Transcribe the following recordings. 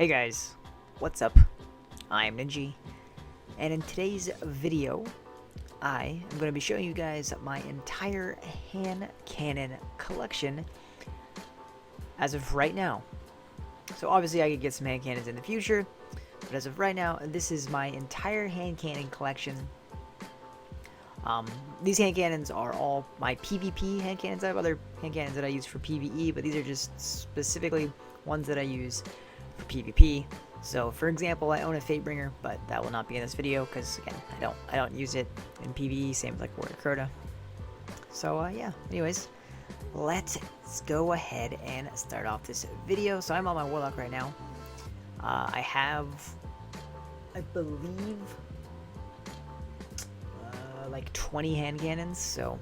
Hey guys, what's up? I'm Ninji, and in today's video, I am going to be showing you guys my entire hand cannon collection as of right now. So obviously I could get some hand cannons in the future, but as of right now, this is my entire hand cannon collection. These hand cannons are all my PvP hand cannons. I have other hand cannons that I use for PvE, but these are just specifically ones that I use for PvP. So, for example, I own a Fatebringer, but that will not be in this video because, again, I don't use it in PvE. Same with like Warrior Crota. So, yeah. Anyways, let's go ahead and start off this video. So, I'm on my Warlock right now. I have, I believe, like 20 hand cannons. So,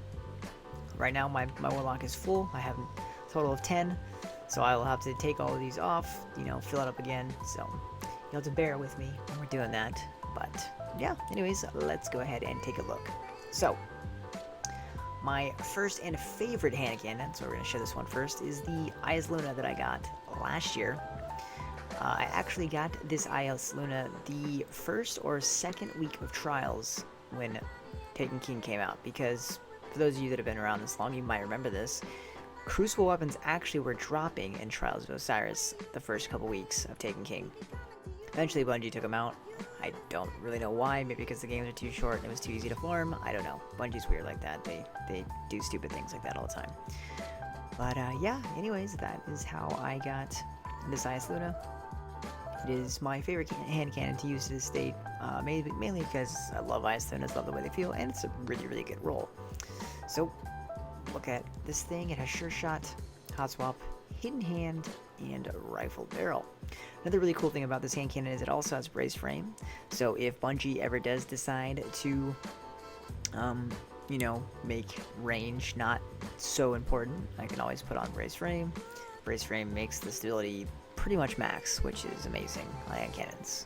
right now my Warlock is full. I have a total of 10. So I will have to take all of these off, fill it up again. So you'll have to bear with me when we're doing that. But yeah, anyways, let's go ahead and take a look. So my first and favorite hand cannon, so we're going to show this one first, is the Eyes Luna that I got last year. I actually got this Eyes Luna the first or second week of Trials when Taken King came out. Because for those of you that have been around this long, you might remember this. Crucible weapons actually were dropping in Trials of Osiris the first couple weeks of Taken King. Eventually Bungie took them out. I don't really know why, maybe because the games are too short and it was too easy to farm. I don't know. Bungie's weird like that. They do stupid things like that all the time. But yeah, anyways, that is how I got this Eyes Luna. It is my favorite hand cannon to use to this date, mainly because I love Eyes Lunas, love the way they feel, and it's a really, really good roll. So look at this thing. It has Sure Shot, Hot Swap, Hidden Hand, and Rifle Barrel. Another really cool thing about this hand cannon is it also has Brace Frame. So if Bungie ever does decide to, make range not so important, I can always put on Brace Frame. Brace Frame makes the stability pretty much max, which is amazing on hand cannons.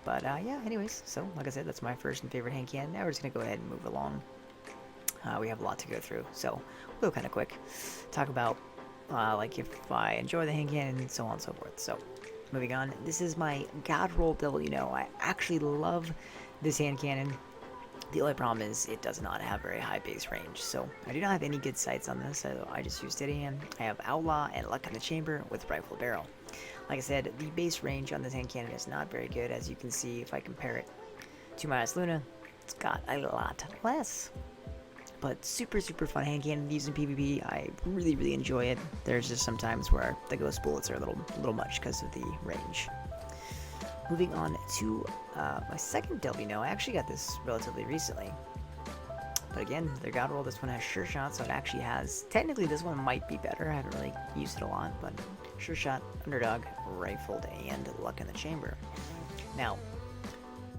But yeah, anyways, so like I said, that's my first and favorite hand cannon. Now we're just going to go ahead and move along. We have a lot to go through, so we'll go kind of quick. Talk about like if I enjoy the hand cannon and so on and so forth. So moving on, this is my God Roll Devil. I actually love this hand cannon. The only problem is it does not have very high base range, so I do not have any good sights on this, so I just use Steady Hand. I have Outlaw and Luck in the Chamber with Rifle Barrel. Like I said, the base range on this hand cannon is not very good. As you can see, if I compare it to my Eyes Luna, it's got a lot less. But super fun hand cannon to use in PvP. I really enjoy it. There's just some times where the ghost bullets are a little much because of the range. Moving on to my second Delvino. I actually got this relatively recently. But again, their God Roll, this one has Sure Shot, so it actually has... Technically, this one might be better. I haven't really used it a lot, but Sure Shot, Underdog, Rifled, and Luck in the Chamber. Now,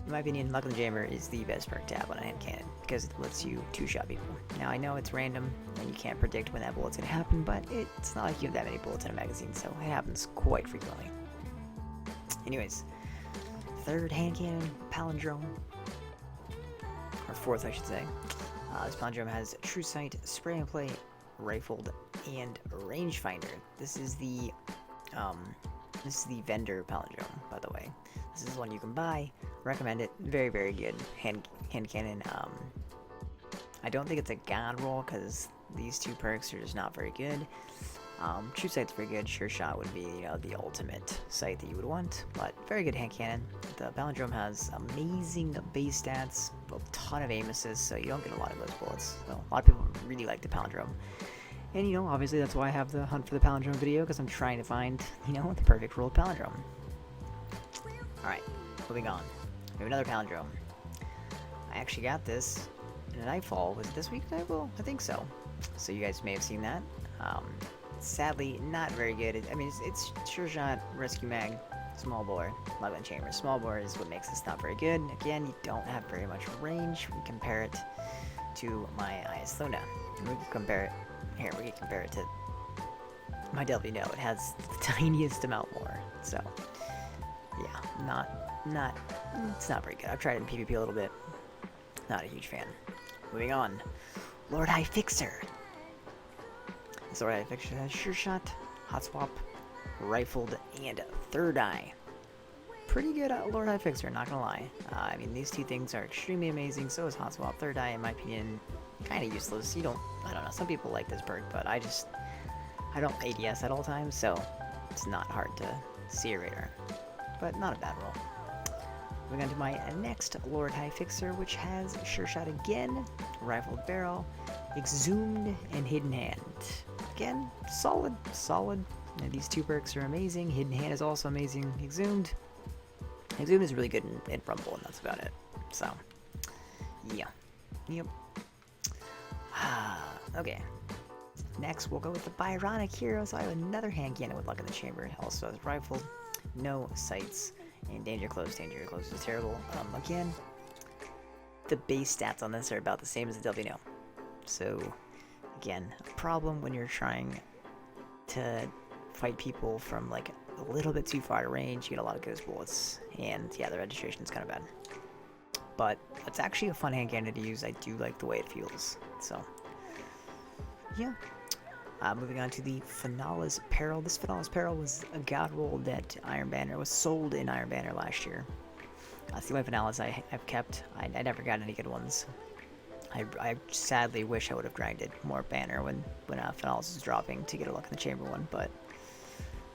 in my opinion, Luck in the Chamber is the best perk to have on a hand cannon because it lets you two-shot people. Now, I know it's random and you can't predict when that bullet's going to happen, but it's not like you have that many bullets in a magazine, so it happens quite frequently. Anyways, third hand cannon, Palindrome. Or fourth, I should say. This Palindrome has True Sight, Spray and Play, Rifled, and Rangefinder. This is the vendor Palindrome, by the way. This is one you can buy. Recommend it. Very good hand cannon. I don't think it's a God Roll because these two perks are just not very good. True Sight's very good. Sure Shot would be the ultimate sight that you would want, but very good hand cannon. The Palindrome has amazing base stats, a ton of aim assists, so you don't get a lot of those bullets. So a lot of people really like the Palindrome. And obviously that's why I have the Hunt for the Palindrome video, because I'm trying to find, the perfect roll Palindrome. Alright, moving on. We have another Palindrome. I actually got this in Nightfall. Was it this week, Nightfall? I think so. So you guys may have seen that. Sadly, not very good. It's Sure Shot, Rescue Mag, Small Bore, Luck in the Chamber. Small Bore is what makes this not very good. Again, you don't have very much range. We compare it to my Eyes Luna. We can compare it. Here, we can compare it to my Delvino. It has the tiniest amount more. So, yeah, it's not very good. I've tried it in PvP a little bit. Not a huge fan. Moving on. Lord High Fixer. Lord High Fixer has Sure Shot, Hot Swap, Rifled, and Third Eye. pretty good Lord High Fixer, not gonna lie. I mean, these two things are extremely amazing. So is Hot Swap. Third Eye, in my opinion, kind of useless. I don't know, some people like this perk, but I don't ADS at all times, so it's not hard to see a radar. But not a bad roll. Moving on to my next Lord High Fixer, which has Sure Shot again, Rifled Barrel, Exhumed, and Hidden Hand. Again, solid. And these two perks are amazing. Hidden Hand is also amazing. Exhumed is really good in Rumble, and that's about it. So, yeah. Yep. Okay. Next, we'll go with the Byronic Hero. So I have another hand cannon with Luck in the Chamber. It also has Rifled, no sights, and Danger Close. Danger Close is terrible. Again, the base stats on this are about the same as the WNO. So, again, a problem when you're trying to fight people from like a little bit too far range. You get a lot of ghost bullets, and yeah, the registration's kind of bad. But it's actually a fun hand cannon to use. I do like the way it feels. So, yeah. Moving on to the Finales Peril. This Finales Peril was a god roll that Iron Banner was sold in Iron Banner last year. That's the only Finales I've kept. I never got any good ones. I sadly wish I would have grinded more Banner when Finales was dropping to get a Luck in the Chamber one, but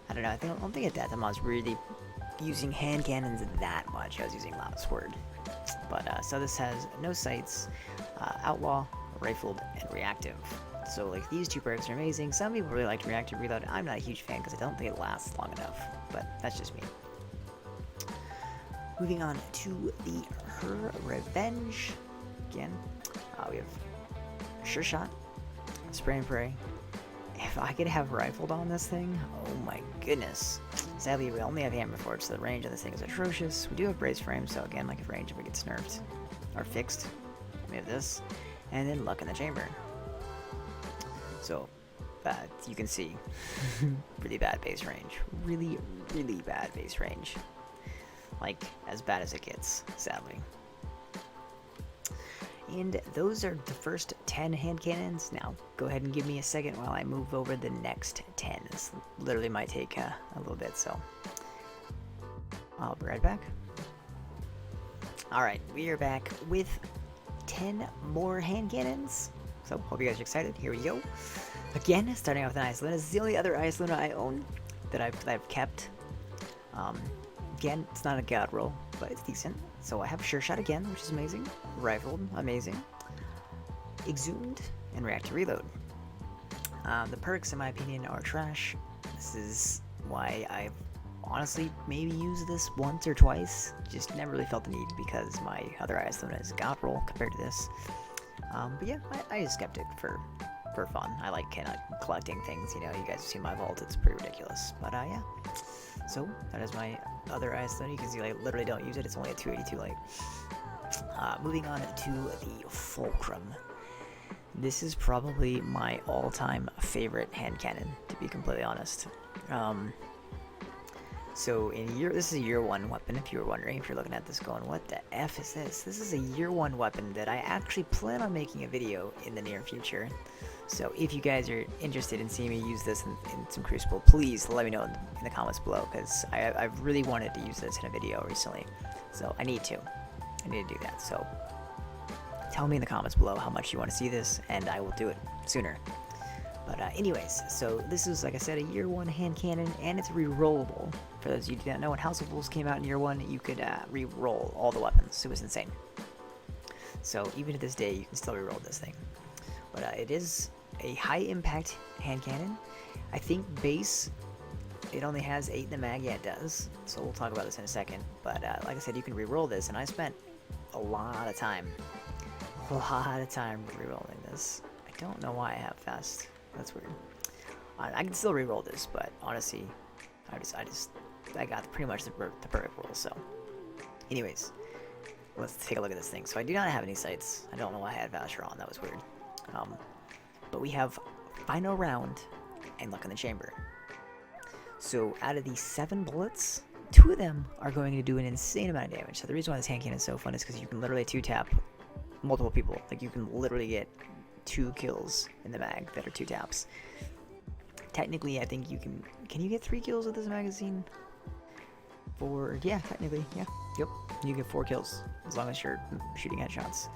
I don't know. I don't think at that time I was really using hand cannons that much. I was using Loudest Word. But so this has no sights, Outlaw, Rifled, and Reactive. So like these two perks are amazing. Some people really like Reactive Reload. I'm not a huge fan because I don't think it lasts long enough, but that's just me. Moving on to the Her Revenge. Again, we have Sure Shot, Spray and Pray. If I could have Rifled on this thing, oh my goodness. Sadly, we only have Hammer Forge, so the range of this thing is atrocious. We do have Brace Frame, so again, like if range ever gets nerfed or fixed, we have this. And then Luck in the Chamber. So, you can see, really bad base range. Really, really bad base range. Like, as bad as it gets, sadly. And those are the first 10 hand cannons. Now, go ahead and give me a second while I move over the next 10. This literally might take a little bit, so I'll be right back. Alright, we are back with 10 more hand cannons. So, hope you guys are excited. Here we go. Again, starting off with an Ice Luna. This is the only other Ice Luna I own that I've kept. Again, it's not a god roll, but it's decent. So I have Sure Shot again, which is amazing. Rifled, amazing. Exhumed, and Reactive Reload. The perks, in my opinion, are trash. This is why I've honestly maybe used this once or twice. Just never really felt the need because my other Ice Luna is a god roll compared to this. But yeah, I just kept it for fun. I like kind of collecting things, you know. You guys have seen my vault, it's pretty ridiculous. But yeah. So, that is my other Ice Luna. You can see I literally don't use it, it's only a 282 light. Moving on to the Fulcrum. This is probably my all-time favorite hand cannon, to be completely honest. So this is a year 1 weapon, if you were wondering, if you're looking at this going, what the F is this? This is a year 1 weapon that I actually plan on making a video in the near future. So if you guys are interested in seeing me use this in some Crucible, please let me know in the comments below, because I've really wanted to use this in a video recently. So I need to do that. So tell me in the comments below how much you want to see this, and I will do it sooner. But anyways, so this is, like I said, a year 1 hand cannon, and it's re-rollable. For those of you who don't know, when House of Wolves came out in year 1, you could re-roll all the weapons. It was insane. So even to this day, you can still re-roll this thing. But it is a high-impact hand cannon. I think base, it only has 8 in the mag. Yeah, it does. So we'll talk about this in a second. But like I said, you can re-roll this, and I spent a lot of time re-rolling this. I don't know why I have fast. That's weird. I can still re-roll this, but honestly, I got pretty much the perfect roll. So, anyways, let's take a look at this thing. So I do not have any sights. I don't know why I had Vasher on. That was weird. But we have Final Round and Luck in the Chamber. So out of these 7 bullets, 2 of them are going to do an insane amount of damage. So the reason why this hand cannon is so fun is because you can literally 2-tap multiple people. Like, you can literally get 2 kills in the mag that are 2 taps. Technically, I think you can you get 3 kills with this magazine? 4, yeah, technically, yeah, yep. You get 4 kills as long as you're shooting headshots.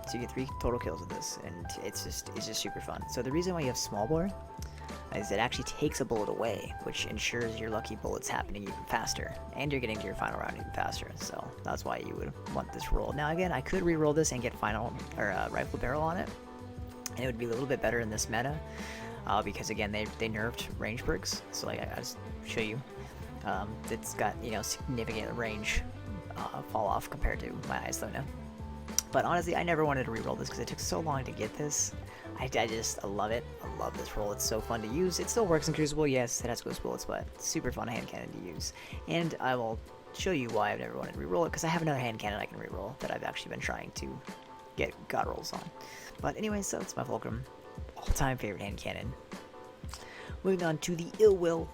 So you get 3 total kills with this, and it's just super fun. So the reason why you have small bore is it actually takes a bullet away, which ensures your lucky bullets happening even faster, and you're getting to your final round even faster. So that's why you would want this roll. Now again, I could re-roll this and get final or rifle barrel on it, and it would be a little bit better in this meta, because again they nerfed range perks. So like I just show you, it's got significant range fall off compared to my Ice Luna. But honestly, I never wanted to re-roll this because it took so long to get this. I love it. I love this roll. It's so fun to use. It still works in Crucible. Yes, it has ghost bullets, but it's super fun hand cannon to use. And I will show you why I've never wanted to re-roll it, because I have another hand cannon I can re-roll that I've actually been trying to get god rolls on. But anyway, so it's my Fulcrum. All-time favorite hand cannon. Moving on to the Ill Will.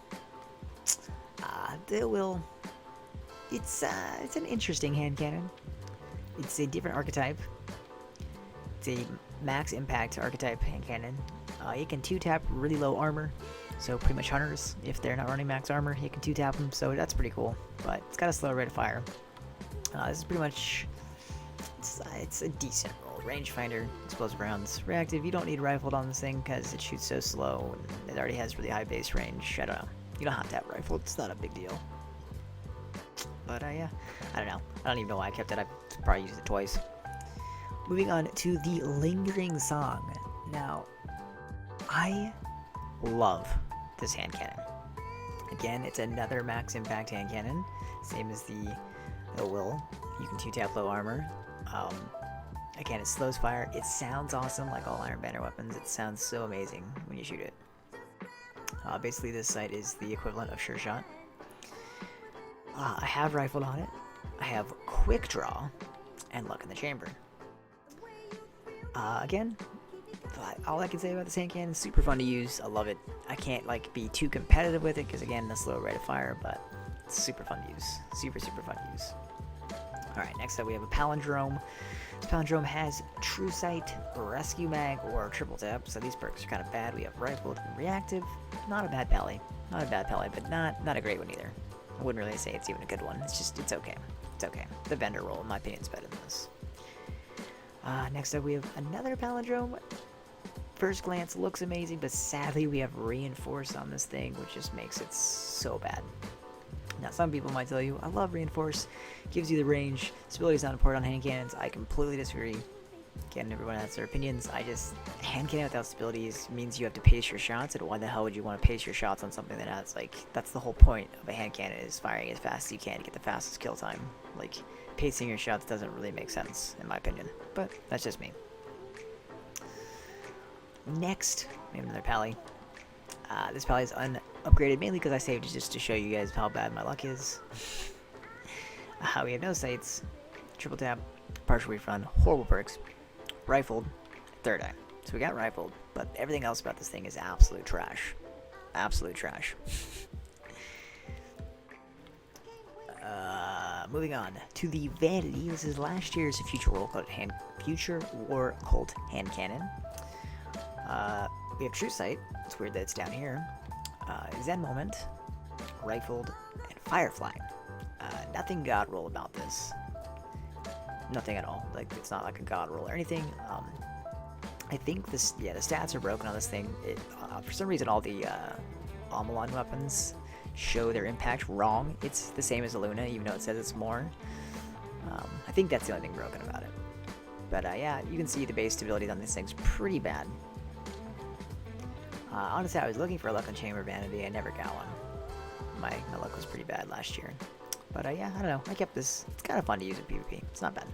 The Ill Will, it's an interesting hand cannon. It's a different archetype. It's a max impact archetype hand cannon. It can 2-tap really low armor, so pretty much hunters, if they're not running max armor, you can 2-tap them, so that's pretty cool. But it's got a slow rate of fire. This is pretty much, it's a decent roll. Rangefinder, explosive rounds, reactive. You don't need rifled on this thing because it shoots so slow, and it already has really high base range. I don't know. You don't have to have rifled. It's not a big deal. But yeah, I don't know. I don't even know why I kept it. I probably used it twice. Moving on to the Lingering Song. Now, I love this hand cannon. Again, it's another max impact hand cannon, same as the Ill Will. You can 2-tap low armor. Again, it slows fire. It sounds awesome, like all Iron Banner weapons. It sounds so amazing when you shoot it. Basically, this sight is the equivalent of Sure Shot. I have rifled on it. I have quick draw and luck in the chamber. Again, all I can say about this hand cannon is super fun to use. I love it. I can't be too competitive with it because again, the slow rate of fire, but it's super fun to use. Super fun to use. Alright, next up we have a Palindrome. This Palindrome has True Sight, Rescue Mag, or Triple Tap, so these perks are kind of bad. We have Rifled and Reactive. Not a bad pally. Not a bad pally, but not a great one either. I wouldn't really say it's even a good one. It's okay. It's okay. The vendor roll, in my opinion, is better than this. Next up, we have another Palindrome. First glance looks amazing, but sadly we have Reinforce on this thing, which just makes it so bad. Now, some people might tell you, I love Reinforce. Gives you the range. Stability is not important on hand cannons. I completely disagree. Again, everyone has their opinions. Hand cannon without stability means you have to pace your shots, and why the hell would you want to pace your shots on something that has, that's the whole point of a hand cannon, is firing as fast as you can to get the fastest kill time. Pacing your shots doesn't really make sense, in my opinion, but that's just me. Next, we have another Pally. This Pally is unupgraded mainly because I saved it just to show you guys how bad my luck is. We have no sights, triple tap, partial refund, horrible perks, rifled, third eye. So we got rifled, but everything else about this thing is absolute trash. Absolute trash. Moving on to the Vanity. This is last year's Future War Cult hand cannon. We have True Sight. It's weird that it's down here. Zen Moment, Rifled, and Firefly. Nothing god roll about this. Nothing at all. It's not like a god roll or anything. I think the stats are broken on this thing. For some reason, all the Amalon weapons show their impact wrong. It's the same as a Luna, even though it says it's more. I think that's the only thing broken about it. But yeah, you can see the base stability on this thing's pretty bad. Honestly, I was looking for a Luck on Chamber Vanity. I never got one. My luck was pretty bad last year. But yeah, I don't know. I kept this. It's kind of fun to use in PvP. It's not bad.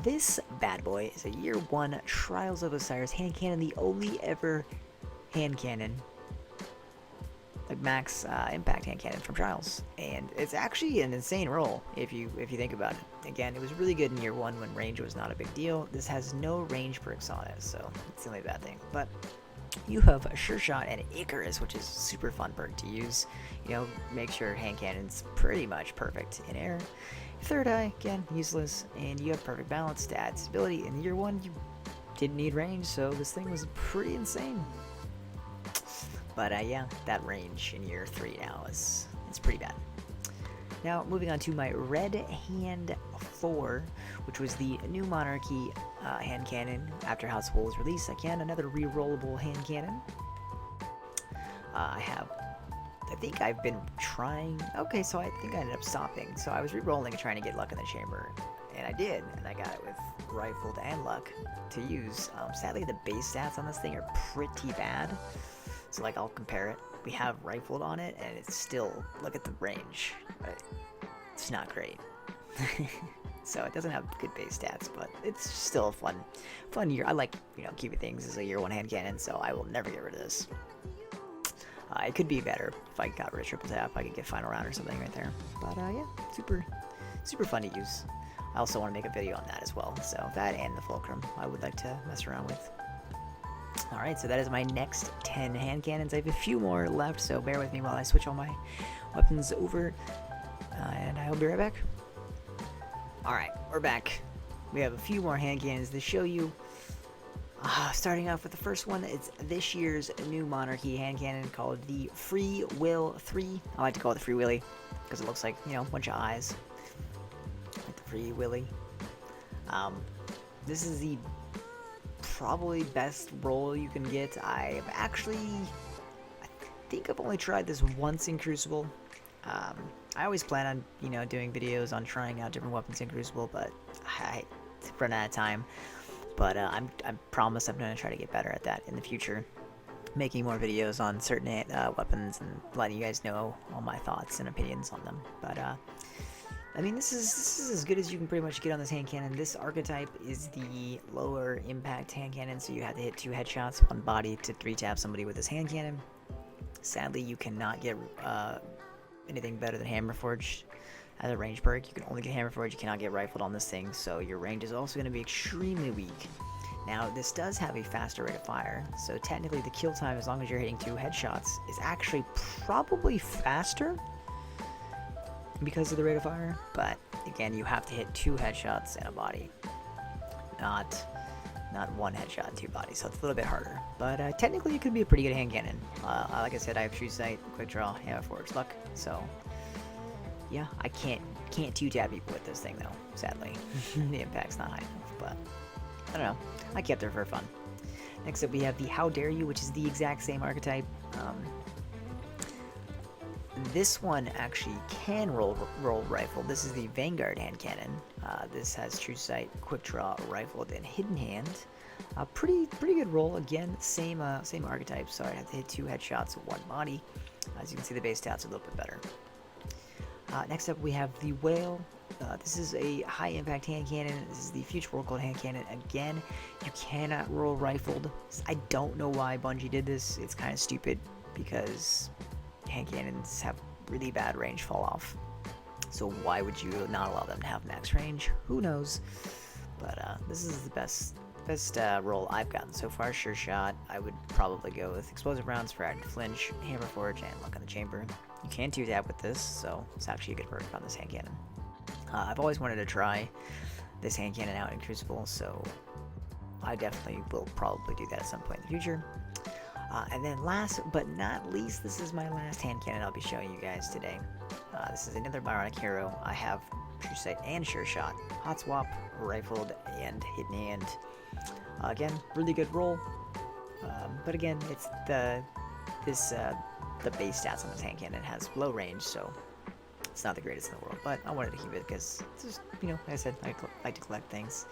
This bad boy is a Year 1 Trials of Osiris hand cannon, the only ever hand cannon, max impact hand cannon from Trials, and it's actually an insane roll if you think about it. Again, it was really good in Year 1 when range was not a big deal. This has no range perks on it, so it's the only bad thing. But you have a Sure Shot and Icarus, which is super fun perk to use. Makes your hand cannons pretty much perfect in air. Third Eye, again, useless, and you have Perfect Balance to add stability. In Year 1, you didn't need range, so this thing was pretty insane. But yeah, that range in Year 3 now is pretty bad. Now, moving on to my Red Hand 4, which was the new Monarchy hand cannon after House of Wolves release. Again, another re-rollable hand cannon. I think I've been trying. Okay, so I think I ended up stopping. So I was re-rolling and trying to get luck in the chamber, and I did, and I got it with rifled and luck to use. Sadly, the base stats on this thing are pretty bad. So like, I'll compare it. We have rifled on it, and it's still, look at the range. It's not great. So it doesn't have good base stats, but it's still a fun year. I like, keeping things as a year 1 hand cannon, so I will never get rid of this. It could be better if I got rid of triple tap. I could get final round or something right there. But yeah, super fun to use. I also want to make a video on that as well. So that and the fulcrum I would like to mess around with. Alright, so that is my next 10 hand cannons. I have a few more left, so bear with me while I switch all my weapons over. And I'll be right back. Alright, we're back. We have a few more hand cannons to show you. Starting off with the first one, it's this year's new Monarchy hand cannon called the Free Will 3. I like to call it the Free Willy because it looks like, a bunch of eyes. Like the Free Willy. This is the probably best roll you can get. I think I've only tried this once in Crucible. I always plan on, doing videos on trying out different weapons in Crucible, but I run out of time. But I promise I'm going to try to get better at that in the future. Making more videos on certain weapons and letting you guys know all my thoughts and opinions on them. But, I mean, this is as good as you can pretty much get on this hand cannon. This archetype is the lower impact hand cannon, so you have to hit 2 headshots, 1 body to 3-tap somebody with this hand cannon. Sadly, you cannot get anything better than Hammerforged as a range perk. You can only get Hammerforged, you cannot get rifled on this thing, so your range is also going to be extremely weak. Now, this does have a faster rate of fire, so technically the kill time, as long as you're hitting 2 headshots, is actually probably faster because of the rate of fire, but again, you have to hit 2 headshots and a body, not 1 headshot and 2 bodies, so it's a little bit harder. But technically, it could be a pretty good hand cannon. Like I said, I have True Sight, Quick Draw, Hammerforged, Luck, so yeah, I can't 2-tap people with this thing though, sadly. The impact's not high enough, but I don't know. I kept it for fun. Next up, we have the How Dare You, which is the exact same archetype. This one actually can roll rifle. This is the Vanguard hand cannon. This has True Sight, Quick Draw, Rifled, and Hidden Hand. Pretty good roll. Again, same archetype. So I have to hit 2 headshots, 1 body. As you can see, the base stats are a little bit better. Next up, we have the Whale. This is a high impact hand cannon. This is the Future World Code hand cannon. Again, you cannot roll rifled. I don't know why Bungie did this. It's kind of stupid because hand cannons have really bad range fall off. So why would you not allow them to have max range? Who knows? But this is the best roll I've gotten so far. Sure Shot. I would probably go with Explosive Rounds, Frag, Flinch, Hammerforge, and Luck in the Chamber. You can 2-tap with this, so it's actually a good perk on this hand cannon. I've always wanted to try this hand cannon out in Crucible, so I definitely will probably do that at some point in the future. And then last but not least, this is my last hand cannon I'll be showing you guys today. This is another Bionic Hero. I have True Sight and Sure Shot, Hot Swap, Rifled, and Hidden Hand. Again, really good roll. But again, it's the base stats on this hand cannon has low range, so it's not the greatest in the world, but I wanted to keep it because it's just, like I said, I like to collect things.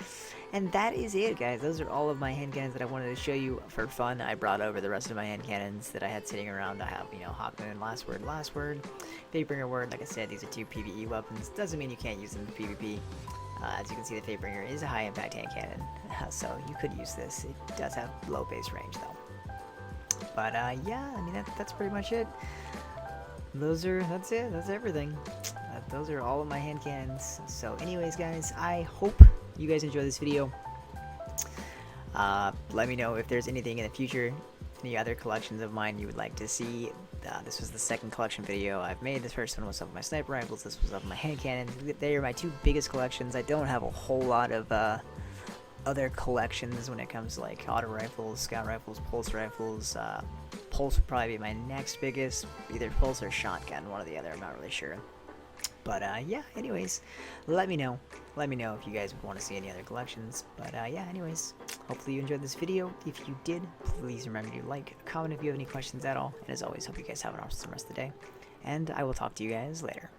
And that is it, guys. Those are all of my hand cannons that I wanted to show you for fun. I brought over the rest of my hand cannons that I had sitting around. I have, Hawkmoon, Last Word, Fatebringer Word. Like I said, these are 2 PvE weapons. Doesn't mean you can't use them in PvP. As you can see, the Fatebringer is a high impact hand cannon, so you could use this. It does have low base range though. But yeah, I mean that's pretty much it. That's it. That's everything. Those are all of my hand cannons. So anyways, guys, I hope you guys enjoy this video. Let me know if there's anything in the future, any other collections of mine you would like to see. This was the second collection video I've made. This first one was of my sniper rifles. This was of my hand cannons. They are my 2 biggest collections. I don't have a whole lot of other collections when it comes to like auto rifles, scout rifles, pulse rifles. Pulse would probably be my next biggest, either pulse or shotgun, one or the other. I'm not really sure. But yeah, anyways, let me know. Let me know if you guys want to see any other collections. But yeah, anyways, hopefully you enjoyed this video. If you did, please remember to like, comment if you have any questions at all. And as always, hope you guys have an awesome rest of the day. And I will talk to you guys later.